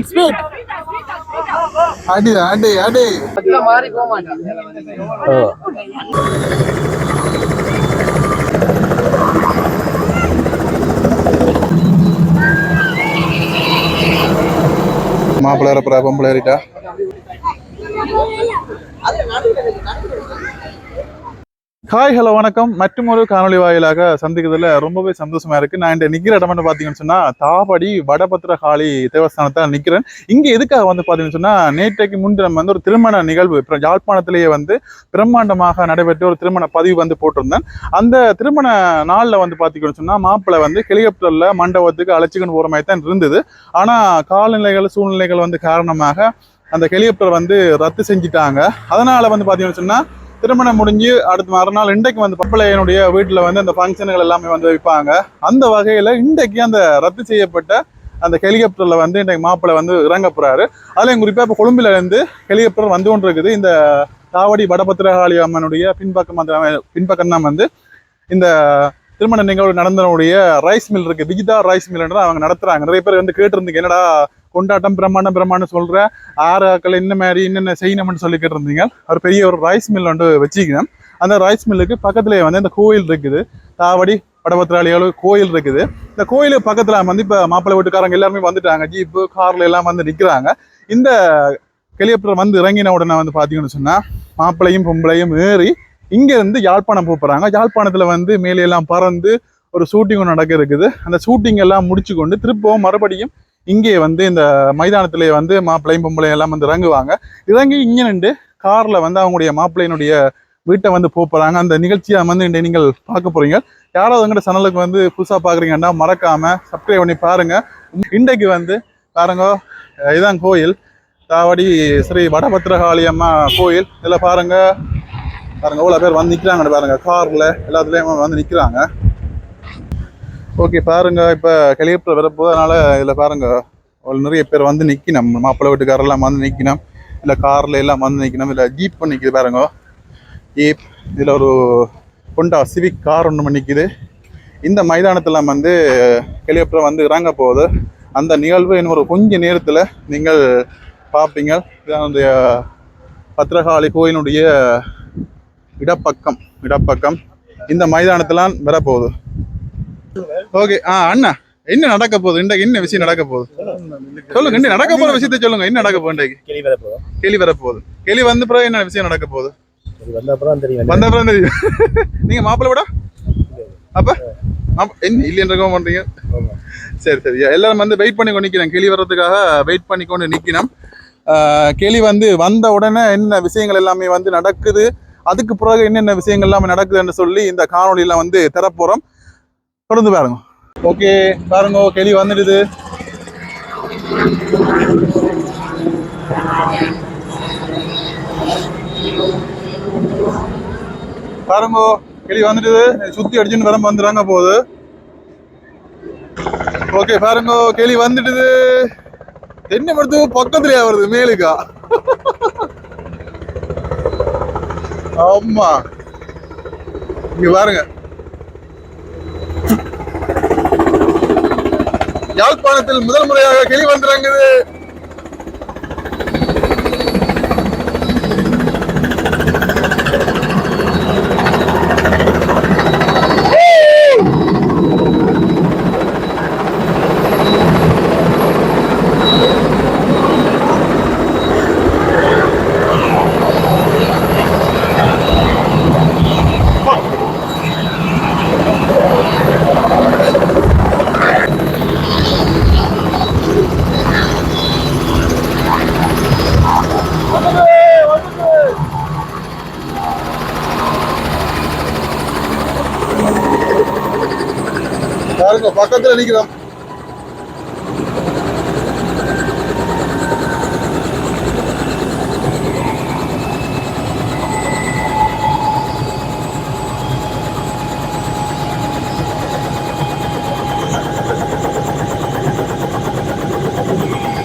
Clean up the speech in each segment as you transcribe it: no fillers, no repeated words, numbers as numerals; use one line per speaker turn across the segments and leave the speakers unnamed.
Speed அடி அடி அடி
மாறி போக மாட்டான்.
மாப்பிள்ளை ஏறப்புறா பொம்பளை ஏறிட்டா. ஹாய் ஹலோ வணக்கம். மற்றும் ஒரு காணொலி வாயிலாக சந்திக்கிறதுல ரொம்பவே சந்தோஷமா இருக்கு. நான் இந்த நிக்கிற இடம் பாத்தீங்கன்னு சொன்னா தாவடி வடபத்திரகாளி தேவஸ்தானத்தில் நிக்கிறேன். இங்க எதுக்காக பாத்தீங்கன்னு சொன்னா நேற்றைக்கு முன்தினம் ஒரு திருமண நிகழ்வு யாழ்ப்பாணத்திலேயே பிரம்மாண்டமாக நடைபெற்ற ஒரு திருமண பதிவு போட்டிருந்தேன். அந்த திருமண நாள்ல பாத்தீங்கன்னு சொன்னா மாப்பிள்ளை ஹெலிகாப்டர்ல மண்டபத்துக்கு அழைச்சிக்கணும் போற மாதிரி தான் இருந்தது. ஆனா காலநிலைகள் சூழ்நிலைகள் காரணமாக அந்த ஹெலிகாப்டர் ரத்து செஞ்சுட்டாங்க. அதனால பாத்தீங்கன்னு சொன்னா திருமணம் முடிஞ்சு அடுத்த மறுநாள் இன்றைக்கு பப்பளையனுடைய வீட்டில் அந்த ஃபங்க்ஷன்கள் எல்லாமே வைப்பாங்க. அந்த வகையில் இன்றைக்கு அந்த ரத்து செய்யப்பட்ட அந்த ஹெலிகாப்டரில் இன்றைக்கு மாப்பிள்ளை இறங்க போகிறாரு. அதுலேயும் குறிப்பாக இப்போ கொழும்பில் இருந்து ஹெலிகாப்டர் வந்து கொண்டு இருக்குது. இந்த தாவடி வடபத்திரகாளி அம்மனுடைய பின்பக்கம் தான் இந்த திருமண நிகழ்வு நடந்தனுடைய ரைஸ் மில் இருக்கு, விஜிதா ரைஸ் மில்ன்ற அவங்க நடத்துறாங்க. நிறைய பேர் கேட்டிருந்தீங்க, என்னடா கொண்டாட்டம் பிரம்மாண்டம் சொல்ற ஆறாக்கள் என்ன மாதிரி என்னென்ன செய்யணும்னு சொல்லி கேட்டிருந்தீங்க. ஒரு பெரிய ஒரு ரைஸ் மில் வச்சுக்கணும். அந்த ரைஸ் மில்லுக்கு பக்கத்துலேயே இந்த கோயில் இருக்குது, தாவடி வடபத்திரகாளி கோயில் இருக்குது. இந்த கோயிலுக்கு பக்கத்தில் இப்போ மாப்பிள்ளை வீட்டுக்காரங்க எல்லாருமே வந்துட்டாங்க, ஜீப்பு கார்ல எல்லாம் நிற்கிறாங்க. இந்த ஹெலிகாப்டர் இறங்கின உடனே பார்த்தீங்கன்னு சொன்னா மாப்பிள்ளையும் பொம்பளையும் ஏறி இங்க இருந்து யாழ்ப்பாணம் போறாங்க. யாழ்ப்பாணத்துல மேலே எல்லாம் பறந்து ஒரு ஷூட்டிங் நடக்க இருக்குது. அந்த ஷூட்டிங் எல்லாம் முடிச்சு கொண்டு திருப்பவும் மறுபடியும் இங்கே இந்த மைதானத்திலே மாப்பிள்ளையும் பொம்பளையும் எல்லாம் இறங்குவாங்க. இறங்கி இங்க நின்று கார்ல அவங்களுடைய மாப்பிள்ளையினுடைய வீட்டை போறாங்க. அந்த நிகழ்ச்சியை நீங்கள் பார்க்க போறீங்க. யாராவது எங்கட சேனலுக்கு புதுசா பாக்குறீங்கன்னா மறக்காம சப்ஸ்கிரைப் பண்ணி பாருங்க. இன்றைக்கு பாருங்க, இதுதான் கோயில், தாவடி ஸ்ரீ வடபத்திரகாளி அம்மா கோயில். இதுல பாருங்க எவ்வளோ பேர் நிற்கிறாங்க பாருங்க, கார்ல எல்லாத்துலேயும் நிற்கிறாங்க. ஓகே பாருங்க, இப்போ ஹெலிகாப்டர் வரப்போ அதனால இதில் பாருங்க நிறைய பேர் நிற்கணும். மாப்பிள்ளை வீட்டுக்காரெல்லாம் நிற்கணும், இல்லை கார்ல எல்லாம் நிற்கணும். இல்லை ஜீப் நிற்கிது பாருங்க, ஜீப். இதில் ஒரு ஹோண்டா சிவிக் கார் ஒன்று நிற்கிது. இந்த மைதானத்தில் ஹெலிகாப்டர் இறங்க போகுது. அந்த நிகழ்வு இன்னும் ஒரு கொஞ்ச நேரத்தில் நீங்கள் பார்ப்பீங்க. இதனுடைய பத்திரகாளி கோயிலுடைய இடப்பக்கம் இந்த மைதானத்திலாம் வரப்போகுது. ஓகே அண்ணா, என்ன நடக்க போகுது இன்றைக்கு? என்ன விஷயம் நடக்க போகுது சொல்லுங்க. என்ன நடக்க போற விஷயத்த சொல்லுங்க. என்ன நடக்க போகுது இன்றைக்கு? கேள்வி வரப்போகுது. கேள்வி வந்த பிறகு என்ன விஷயம் நடக்க போகுது? வந்த அப்புறம் தெரியும். நீங்க மாப்பிள்ளை விட அப்ப என்ன இல்லைன்ற பண்றீங்க? சரி எல்லாரும் வெயிட் பண்ணி கொண்டு நிக்கிறேன். கேள்வி வர்றதுக்காக வெயிட் பண்ணி கொண்டு நிக்கணும். கேள்வி வந்த உடனே என்ன விஷயங்கள் எல்லாமே நடக்குது, அதுக்கு பிறகு என்னென்ன விஷயங்கள் எல்லாமே நடக்குதுன்னு சொல்லி இந்த காணொலியில தரப்போறோம். தொடர்ந்து பாருங்க. ஓகே பாருங்க, கேள்வி வந்துடுது. பாருங்க, கேள்வி வந்துடுது. சுத்தி அடிச்சுன்னு வரம் வந்துடுறாங்க போகுது. ஓகே பாருங்க, கேள்வி வந்துடுது. என்ன படுத்து பக்கத்துலயா வருது மேலுக்கா? ஆமா, இங்க பாருங்க, யாழ்ப்பாணத்தில் முதல் முறையாக கிளி வந்துறாங்குது. பக்கத்துல நிக்கிறோம்.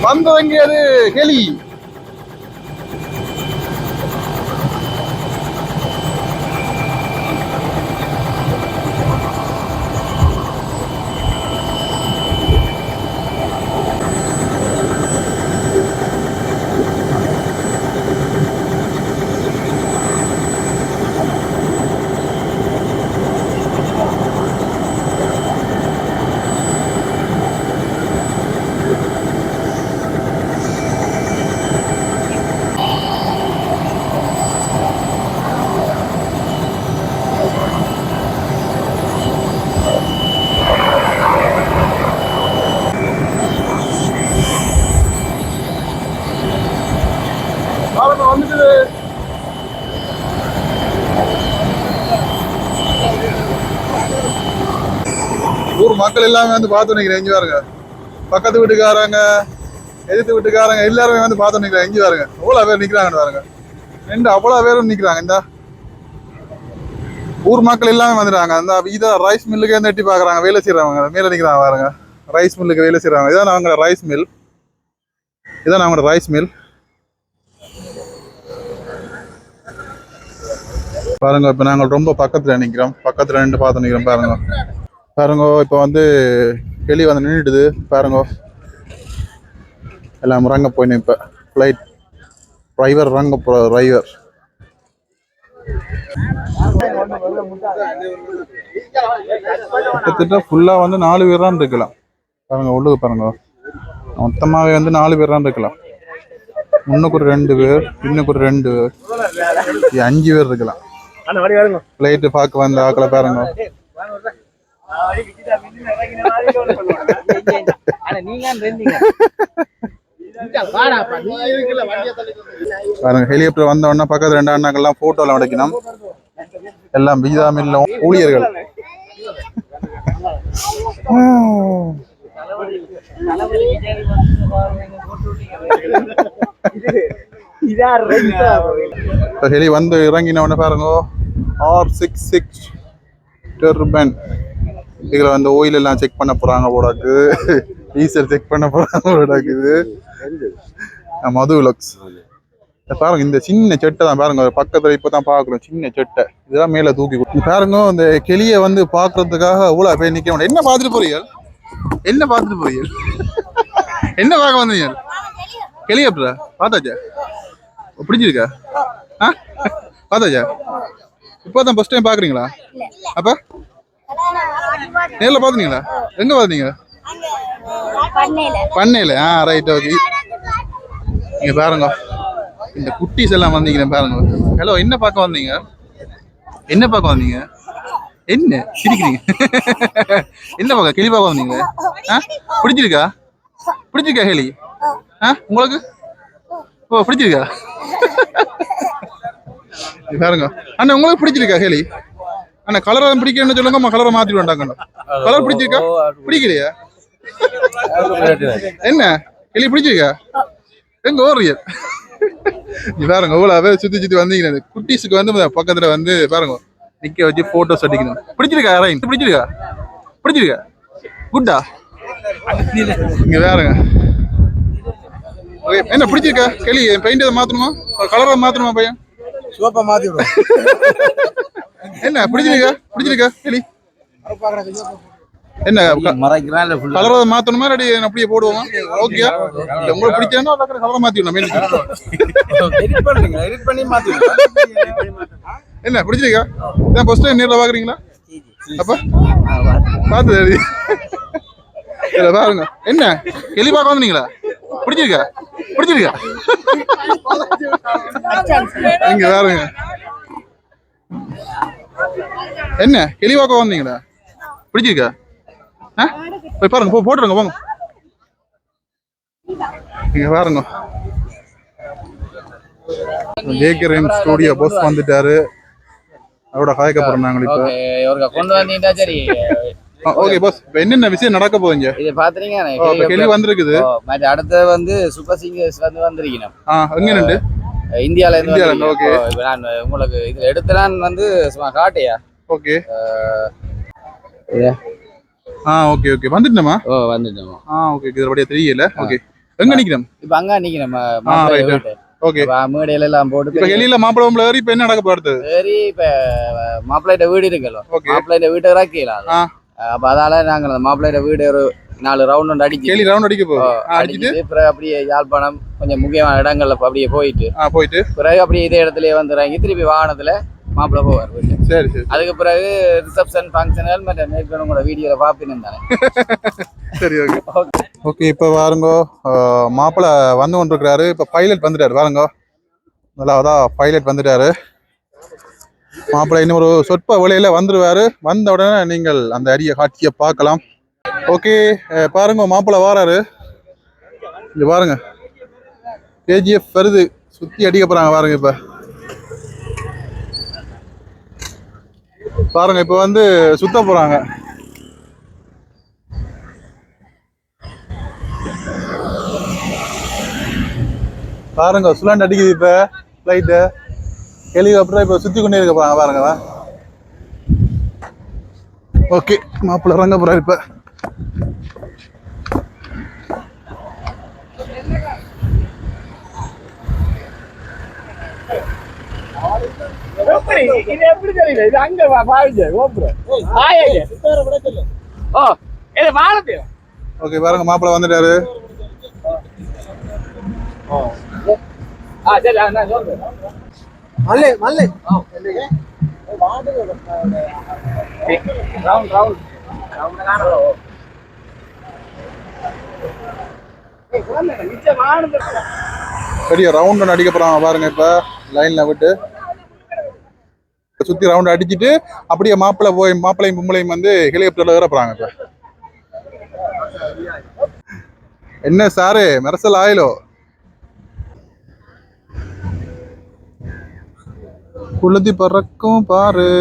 வந்தவங்கியது ஹெலி. மக்கள் எல்லாமே வந்து பார்த்து நிற்கிறேன். எங்கே பாருங்க, பக்கத்து வீட்டுக்காரங்க, எதிர்த்து வீட்டுக்காரங்க எல்லாருமே வந்து பார்த்து நிற்கிறேன். எங்கே பாருங்க, எவ்வளோ பேர் நிற்கிறாங்கன்னு பாருங்க. ரெண்டு அவ்வளோ பேரும் நிற்கிறாங்க. இந்த ஊர் மக்கள் எல்லாமே வந்துடுறாங்க. அந்த இதை ரைஸ் மில்லுக்கு வந்து எட்டி பார்க்குறாங்க. வேலை செய்கிறவங்க மேலே நிற்கிறாங்க பாருங்க. ரைஸ் மில்லுக்கு வேலை செய்கிறவங்க. இதான் அவங்களோட ரைஸ் மில். இதான் அவங்களோட ரைஸ் மில் பாருங்க. இப்போ நாங்கள் ரொம்ப பக்கத்தில் நிற்கிறோம். பக்கத்தில் நின்று பார்த்து நிற்கிறோம் பாருங்க. பாருங்க இப்போ வந்து வெளியே வந்து நின்றுடுது பாருங்க. எல்லாம் ரங்க போய் இப்போ ஃப்ளைட் டிரைவர் ரங்க போகிற டிரைவர். கிட்டத்தட்ட ஃபுல்லாக வந்து 4 பேர் தான் இருக்கலாம் பாருங்க. உள்ளுக்கு பாருங்க, மொத்தமாகவே வந்து 4 பேர் தான் இருக்கலாம். முன்னுக்கு ஒரு 2 பேர், இன்னுக்கு ஒரு 2 பேர், 5 பேர் இருக்கலாம். ஃப்ளைட்டு பார்க்க வந்த ஆக்களை பாருங்க. பாருங்க ஹெலிகாப்டர் வந்த உடனே பக்கத்துல 2 அண்ணாக்கள்லாம் போட்டோலாம் உடைக்கணும். எல்லாம் பீஸா மில்ல ஊழியர்கள். ஹெலி வந்து இறங்கின உடனே பாருங்க R66 டர்பன். இதுல வந்து ஆயில் எல்லாம் செக் பண்ண போறாங்க போடாக்கு, டீசல் செக் பண்ண போறாங்க போடாக்கு. இது மதுவிலக்ஸ் பாருங்க. இந்த சின்ன செட்டை தான் பாருங்க, பக்கத்துல இப்பதான் பாக்குறோம். சின்ன செட்டை இதுதான் மேல தூக்கி கொடுத்து பாருங்க. இந்த கிளியை வந்து பாக்குறதுக்காக இவ்வளவு பேர் நிக்க முடியும். என்ன பாத்துட்டு போறீங்க? என்ன பாத்துட்டு போறீங்க? என்ன பார்க்க வந்தீங்க? கிளியப்டா பார்த்தாச்சா? பிடிச்சிருக்கா? பார்த்தாச்சா? இப்போதான் ஃபர்ஸ்ட் டைம் பாக்குறீங்களா? அப்ப நேர்ல பாத்தீங்களா? எங்க பாத்தீங்க? பண்ணையில. Right, okay. நீங்க பாருங்க, இந்த குட்டீஸ் எல்லாம் வந்தீங்க பாருங்க. ஹலோ, என்ன பார்க்க வந்தீங்க? என்ன பார்க்க வந்தீங்க? என்ன சிரிக்கிறீங்க? என்ன பார்க்க? கிளி பார்க்க வந்தீங்க? பிடிச்சிருக்கா? பிடிச்சிருக்கா ஹெலி? உங்களுக்கு ஓ பிடிச்சிருக்கா? பாருங்க அண்ணா, உங்களுக்கு பிடிச்சிருக்கா ஹெலி? அண்ணா கலரை பிடிக்கணும்னு சொல்லுங்க, கலரை மாத்திட்டு வந்தாங்க. கலர் பிடிச்சிருக்கா? பிடிக்கலையா? என்ன ஹெலி பிடிச்சிருக்கா? எங்க ஓடுறீங்க? பாருங்க இவ்வளவு சுத்தி சுத்தி வந்தீங்க. குட்டீஸுக்கு வந்து பக்கத்துல வந்து பாருங்க நிக்க வச்சு போட்டோஸ் அடிக்கணும். பிடிச்சிருக்கா? ரைன் பிடிச்சிருக்கா? பிடிச்சிருக்கா? குட்டா? இங்க பாருங்க. என்ன பிடிச்சிருக்கா கிளி? பெயிண்ட் மாத்தணுமா? கலரை மாத்தணுமா? பையன் சோப்பா மாத்தி விடுவோம். என்ன பிடிச்சிருக்கா? பிடிச்சிருக்கா கிளி? என்ன கலரை மாத்தணுமா? ரெடி அப்படியே போடுவோமா? ஓகேயா? உங்களுக்கு பிடிச்சா கலரை மாத்திடணும். என்ன பிடிச்சிருக்கா? ஃபர்ஸ்ட் டைம் நேர்ல பாக்குறீங்களா? அப்ப பாத்து பாருங்க. என்ன கிளி பார்க்க வந்தீங்களா? பிடிச்சிருக்கா? பிடிச்சிருக்கா? இங்க பாருங்க. என்ன கிளி பார்க்க வந்தீங்களா? பிடிச்சிருக்கா? போய் பாருங்க, போட்டுருங்க போங்க. இங்க பாருங்க, ஜேகேஎம் ஸ்டுடியோ பாஸ் வந்துட்டாரு. அவரோட காய்க்க போறோம் நாங்க இப்போ.
இவர்க கொண்டு வந்தீங்கன்னா சரி.
ஓகே பாஸ், இப்போ என்னென்ன விஷயம் நடக்க போகுங்க?
இது பாத்தீங்க,
கேள்வி வந்திருக்குது.
மற்ற அடுத்து வந்து சூப்பர் சிங்கர்ஸ் வந்து வந்திருக்கணும்.
எங்க நின்று?
இந்தியால இருந்து.
ஓகே,
நான் உங்களுக்கு இது எடுத்துலாம் வந்து சும்மா காட்டையா?
ஓகே ஓகே ஓகே வந்துட்டோமா?
வந்துட்டோம்.
ஓகே, இதுபடியா தெரியல. ஓகே, எங்க நிக்கிறோம்?
இப்ப அங்க நிக்கிறோம்.
ஓகே,
மேடையில எல்லாம் போட்டு
இப்ப வெளியில மாப்பிள்ளை ஏறி இப்ப என்ன நடக்க போறது?
சரி, இப்ப மாப்பிள்ளையிட்ட வீடு இருக்குல்ல, மாப்பிள்ளையிட்ட வீட்டை இறக்கலாம். அப்ப அதால நாங்க அந்த மாப்பிள்ளையிட்ட வீடு ஒரு 4 ரவுண்ட் அடிக்க போவோம். அடிச்சுட்டு பிறகு அப்படியே யாழ்ப்பாணம் கொஞ்சம் முக்கியமான இடங்கள்ல அப்படியே போயிட்டு பிறகு அப்படியே இதே இடத்துல வந்துடுறாங்க. திருப்பி வாகனத்துல மாப்பிள்ளை போவார் வீட்டு. சரி சரி. அதுக்கு பிறகு ரிசப்ஷன் ஃபங்க்ஷன்கள் மற்ற மேற்கொண்டு வீடியோல பாப்பின்னு தானே.
சரி, ஓகே ஓகே. இப்போ பாருங்க, மாப்பிள்ளை வந்து கொண்டிருக்கிறாரு. இப்போ பைலட் வந்துட்டாரு பாருங்க. நல்லாவதா பைலட் வந்துட்டாரு. மாப்பிள்ளை இன்னும் ஒரு சொற்ப வேளையில வந்துருவாரு. வந்த உடனே நீங்கள் அந்த அரிய காட்சியை பார்க்கலாம். ஓகே பாருங்க, மாப்பிள்ளை வாராரு. இங்க பாருங்க, கேஜிஎஃப் வருது, சுத்தி அடிக்க போறாங்க பாருங்க. இப்ப பாருங்க, இப்ப வந்து சுத்த போறாங்க. பாருங்க சுழண்டு அடிக்குது இப்ப ஃப்ளைட்டு. ஹெலிகாப்டர் இப்ப சுத்தி கொண்டே இருக்க போறாங்க பாருங்க. ஓகே மாப்பிள்ள இறங்க போறாரு இப்ப. ஓகே பாருங்க மாப்பிள்ள வந்துட்டாரு. பெரிய ரவுண்ட் ஒன்று அடிக்க போறாங்க பாருங்க. இப்ப லைன்ல விட்டு சுத்தி ரவுண்ட் அடிச்சுட்டு அப்படியே மாப்பிள்ளையும் பொம்பளையும் வந்து ஹெலிகாப்டர்ல ஏற போறாங்க. இப்ப என்ன சாரு மெரசல் ஆயிலோ. குளுதி பறக்கும் பாரு,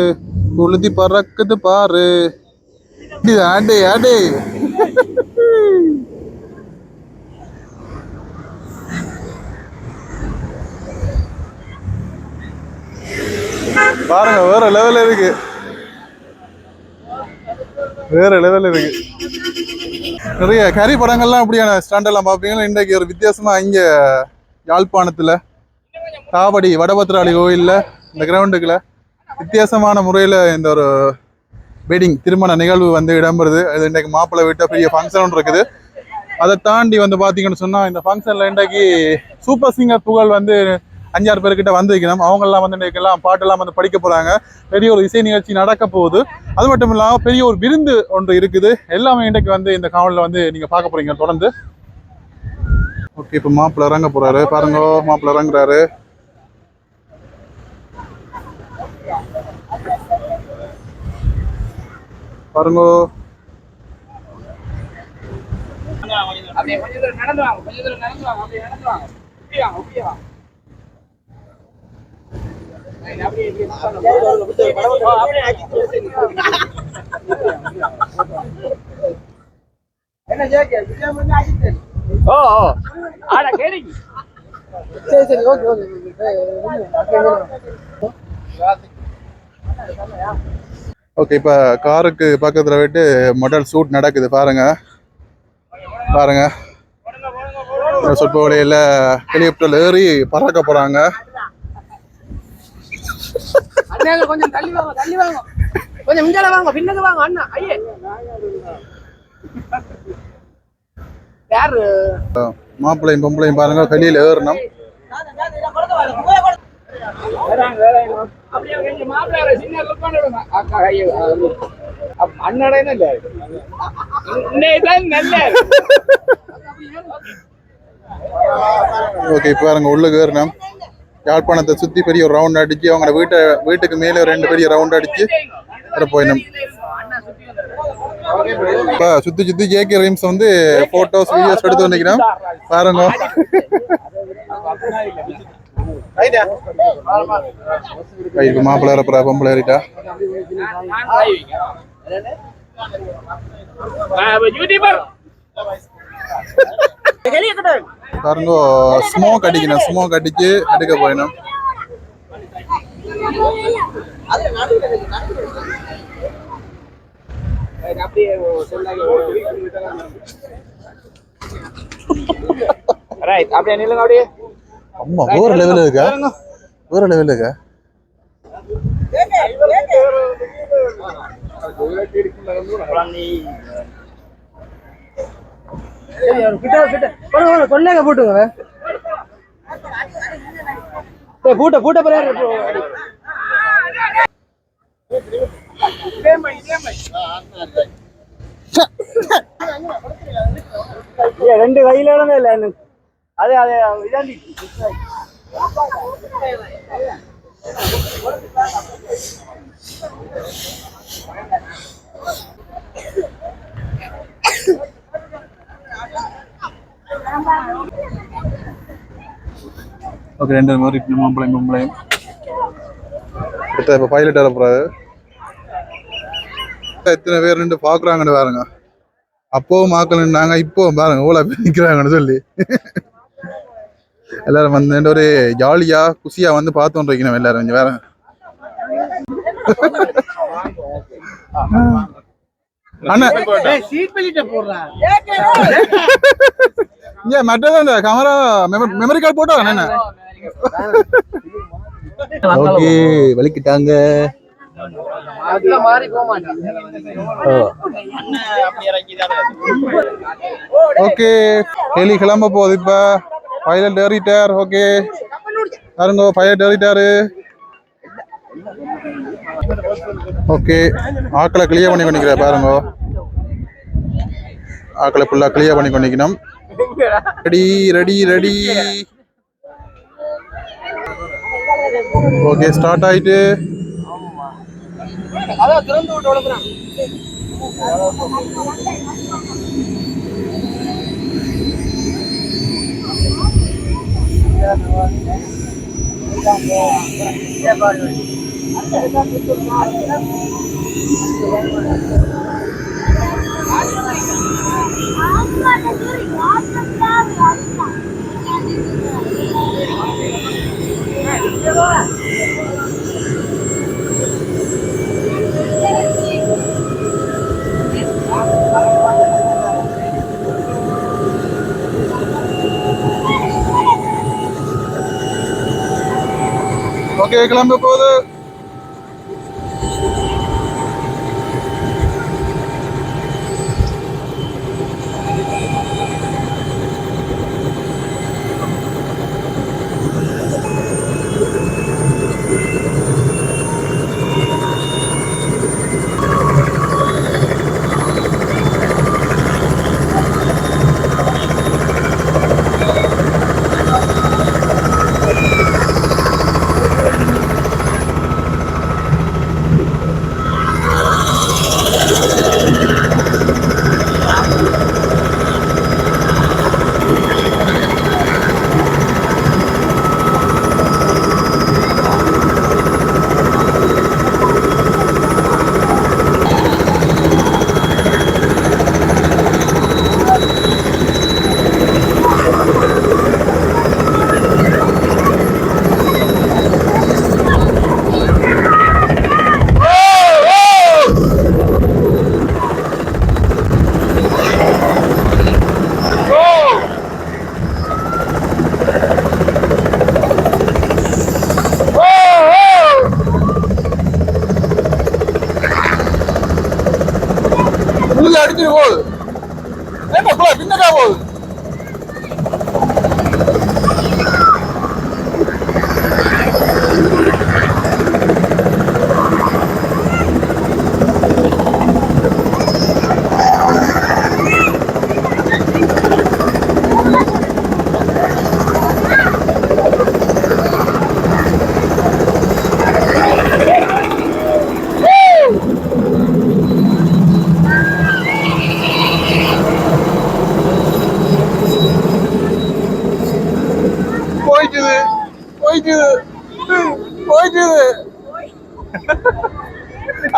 குளுதி பறக்குது பாரு. ஆண்டே ஆண்டே பாருங்க வேற லெவல் இருக்கு, வேற லெவல் இருக்கு. நிறைய கறி படங்கள்லாம் அப்படியான ஸ்டாண்ட் எல்லாம் பார்ப்பீங்கன்னா இன்றைக்கு ஒரு வித்தியாசமா இங்க யாழ்ப்பாணத்துல தாவடி வடபத்திராளி கோயில்ல இந்த கிரவுண்டுக்குள்ள வித்தியாசமான முறையில் இந்த ஒரு வெட்டிங் திருமண நிகழ்வு வந்து இடம்பெறுது. இது இன்றைக்கு மாப்பிள்ளை வீட்டை பெரிய ஃபங்க்ஷன் ஒன்று இருக்குது. அதை தாண்டி வந்து பார்த்தீங்கன்னு சொன்னால் இந்த ஃபங்க்ஷனில் இன்றைக்கு சூப்பர் சிங்கர் புகழ் வந்து 5-6 பேர்கிட்ட வந்திருக்கணும். அவங்கெல்லாம் வந்து இன்றைக்கெல்லாம் பாட்டெல்லாம் வந்து படிக்க போகிறாங்க. பெரிய ஒரு இசை நிகழ்ச்சி நடக்க போகுது. அது மட்டும் இல்லாமல் பெரிய ஒரு விருந்து ஒன்று இருக்குது. எல்லாமே இன்றைக்கு வந்து இந்த காவலில் வந்து நீங்கள் பார்க்க போகிறீங்க தொடர்ந்து. ஓகே இப்போ மாப்பிள்ளை இறங்க போகிறாரு பாருங்க. மாப்பிள்ளை இறங்குறாரு. பாருங்க ஓகே இப்போ காருக்கு பக்கத்தில் போயிட்டு மாடல் ஷூட் நடக்குது பாருங்க. பாருங்க சொற்ப வழியில் ஹெலிகாப்டர்ல ஏறி பறக்க போறாங்க.
கொஞ்சம் தள்ளி வாங்க, தள்ளி வாங்க, கொஞ்சம் இஞ்சால வாங்க, பின்னுக்கு வாங்க அண்ணா. ஐயே யாரு
மாப்பிள்ளையும் பொம்பளையும் பாருங்க வெளியில ஏறணும். ஓகே இப்போ பாருங்க உள்ளுக்கு ஏறணும். யாழ்ப்பாணத்தை சுத்தி பெரிய ஒரு ரவுண்ட் அடிச்சு அவங்க வீட்டுக்கு மேலே 2 பெரிய ரவுண்ட் அடிச்சு போயிடும். சுத்தி சுத்தி ஜேகே ரீம்ஸ் வந்து போட்டோஸ் வீடியோஸ் எடுத்து வந்துக்கிறோம் பாருங்க. இப்போ மாப்பிள்ளை ஏறப்பா பொம்பளை ஏறிட்டா. பாருங்க ஸ்மோக் அடிக்கணும். ஸ்மோக் அடிச்சு எடுக்க போயிடும். அம்மா வேற லெவல் இருக்கா, வேற லெவல் இருக்கா.
சொன்னாங்க போட்டுங்க பூட்ட பூட்ட போறாரு. ரெண்டு கையில இல்ல அதே அதே இதாண்டி
ஓகே 2 மாதிரி மாப்பிள்ளையும் பொம்பளையும் இப்போ பைலட் ஏற போறாரு. எத்தனை பேர் நின்று பாக்குறாங்கன்னு பாருங்க. அப்போவும் மாக்கள் நின்றாங்க, இப்போ பாருங்க ஓலா பேர் நிக்கிறாங்கன்னு சொல்லி. எல்லாரும் வந்து ஒரு ஜாலியா குசியா வந்து பார்த்துட்டு இருக்கணும் எல்லாரும் இங்க வேற. அண்ணா இங்க மற்றது அந்த கேமரா மெமரி கார்டு போட்டோ என்ன? ஓகே வலிக்கிட்டாங்க. ஓகே ஹெலி கிளம்ப போகுது இப்ப. பைலட் ஏறிட்டார். ஓகே பாருங்க பைலட் ஏறிட்டாரு. ஓகே ஆக்களை கிளியர் பண்ணி கொண்டிருக்கிற பாருங்க. ஆக்களை ஃபுல்லா கிளியர் பண்ணி கொண்டிக்கணும். Ready ready ready. Okay start ஆயிட்டு. ஓகே கிளம்ப போகுது. அடிச்சு போகுது. பின்னக்கா போகுது.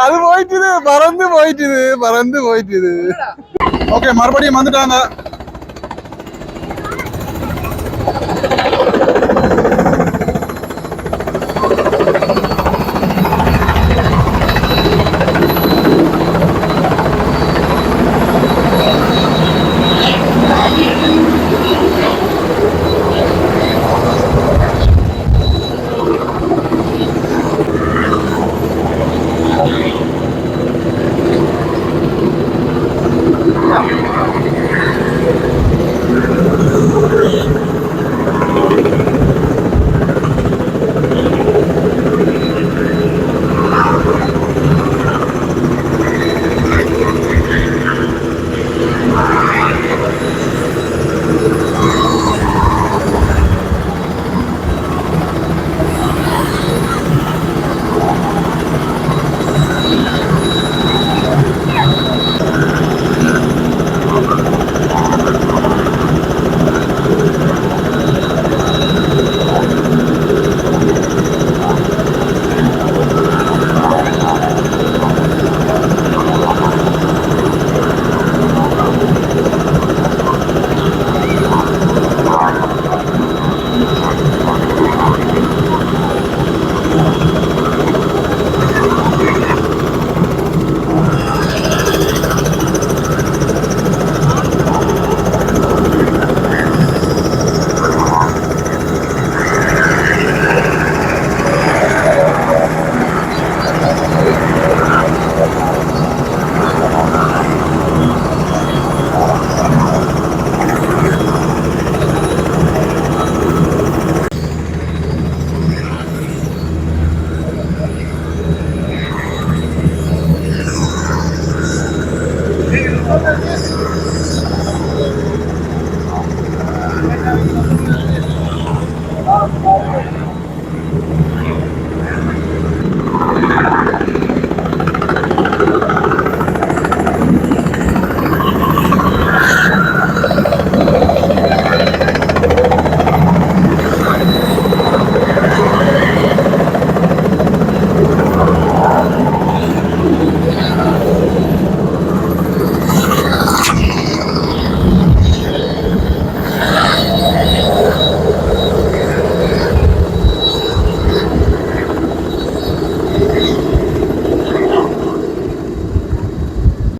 அது போயிட்டுது பறந்து போயிட்டுது. ஓகே மறுபடியும் வந்துட்டாங்க.